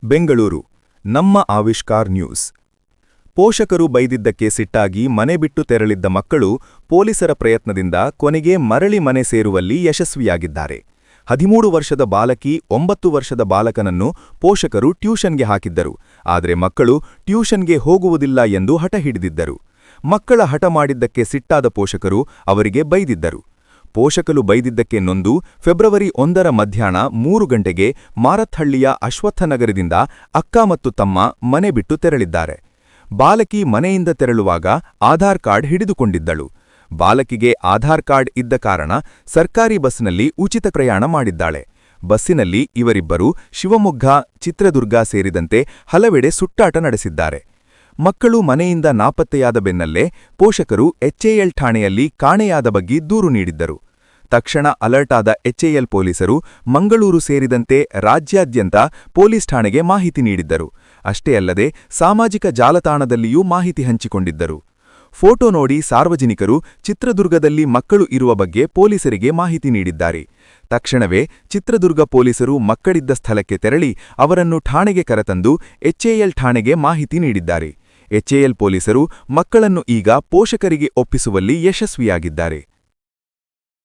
ಬೆಂಗಳೂರು ನಮ್ಮ ಆವಿಷ್ಕಾರ್ ನ್ಯೂಸ್. ಪೋಷಕರು ಬೈದಿದ್ದಕ್ಕೆ ಸಿಟ್ಟಾಗಿ ಮನೆ ಬಿಟ್ಟು ತೆರಳಿದ್ದ ಮಕ್ಕಳು ಪೊಲೀಸರ ಪ್ರಯತ್ನದಿಂದ ಕೊನೆಗೆ ಮರಳಿ ಮನೆ ಸೇರುವಲ್ಲಿ ಯಶಸ್ವಿಯಾಗಿದ್ದಾರೆ. 13 ವರ್ಷದ ಬಾಲಕಿ 9 ವರ್ಷದ ಬಾಲಕನನ್ನು ಪೋಷಕರು ಟ್ಯೂಷನ್ಗೆ ಹಾಕಿದ್ದರು. ಆದರೆ ಮಕ್ಕಳು ಟ್ಯೂಷನ್ಗೆ ಹೋಗುವುದಿಲ್ಲ ಎಂದು ಹಠ ಹಿಡಿದಿದ್ದರು. ಮಕ್ಕಳ ಹಠ ಮಾಡಿದ್ದಕ್ಕೆ ಸಿಟ್ಟಾದ ಪೋಷಕರು ಅವರಿಗೆ ಬೈದಿದ್ದರು. ಪೋಷಕರು ಬೈದಿದ್ದಕ್ಕೆ ನೊಂದು ಫೆಬ್ರವರಿ 1ರ ಮಧ್ಯಾಹ್ನ 3 ಗಂಟೆಗೆ ಮಾರತ್ಹಳ್ಳಿಯ ಅಶ್ವತ್ಥನಗರದಿಂದ ಅಕ್ಕ ಮತ್ತು ತಮ್ಮ ಮನೆ ಬಿಟ್ಟು ತೆರಳಿದ್ದಾರೆ. ಬಾಲಕಿ ಮನೆಯಿಂದ ತೆರಳುವಾಗ ಆಧಾರ್ ಕಾರ್ಡ್ ಹಿಡಿದುಕೊಂಡಿದ್ದಳು. ಬಾಲಕಿಗೆ ಆಧಾರ್ ಕಾರ್ಡ್ ಇದ್ದ ಕಾರಣ ಸರ್ಕಾರಿ ಬಸ್ನಲ್ಲಿ ಉಚಿತ ಪ್ರಯಾಣ ಮಾಡಿದ್ದಾಳೆ. ಬಸ್ಸಿನಲ್ಲಿ ಇವರಿಬ್ಬರು ಶಿವಮೊಗ್ಗ, ಚಿತ್ರದುರ್ಗ ಸೇರಿದಂತೆ ಹಲವೆಡೆ ಸುಟ್ಟಾಟ ನಡೆಸಿದ್ದಾರೆ. ಮಕ್ಕಳು ಮನೆಯಿಂದ ನಾಪತ್ತೆಯಾದ ಬೆನ್ನಲ್ಲೇ ಪೋಷಕರು ಎಚ್ಎಎಲ್ ಠಾಣೆಯಲ್ಲಿ ಕಾಣೆಯಾದ ಬಗ್ಗೆ ದೂರು ನೀಡಿದ್ದರು. ತಕ್ಷಣ ಅಲರ್ಟ್ ಆದ ಎಚ್ಎಎಲ್ ಪೊಲೀಸರು ಮಂಗಳೂರು ಸೇರಿದಂತೆ ರಾಜ್ಯಾದ್ಯಂತ ಪೊಲೀಸ್ ಠಾಣೆಗೆ ಮಾಹಿತಿ ನೀಡಿದ್ದರು. ಅಷ್ಟೇ ಅಲ್ಲದೆ ಸಾಮಾಜಿಕ ಜಾಲತಾಣದಲ್ಲಿಯೂ ಮಾಹಿತಿ ಹಂಚಿಕೊಂಡಿದ್ದರು. ಫೋಟೋ ನೋಡಿ ಸಾರ್ವಜನಿಕರು ಚಿತ್ರದುರ್ಗದಲ್ಲಿ ಮಕ್ಕಳು ಇರುವ ಬಗ್ಗೆ ಪೊಲೀಸರಿಗೆ ಮಾಹಿತಿ ನೀಡಿದ್ದಾರೆ. ತಕ್ಷಣವೇ ಚಿತ್ರದುರ್ಗ ಪೊಲೀಸರು ಮಕ್ಕಳಿದ್ದ ಸ್ಥಳಕ್ಕೆ ತೆರಳಿ ಅವರನ್ನು ಠಾಣೆಗೆ ಕರೆತಂದು ಎಚ್ಎಎಲ್ ಠಾಣೆಗೆ ಮಾಹಿತಿ ನೀಡಿದ್ದಾರೆ. ಎಚ್ಎಎಲ್ ಪೊಲೀಸರು ಮಕ್ಕಳನ್ನು ಈಗ ಪೋಷಕರಿಗೆ ಒಪ್ಪಿಸುವಲ್ಲಿ ಯಶಸ್ವಿಯಾಗಿದ್ದಾರೆ.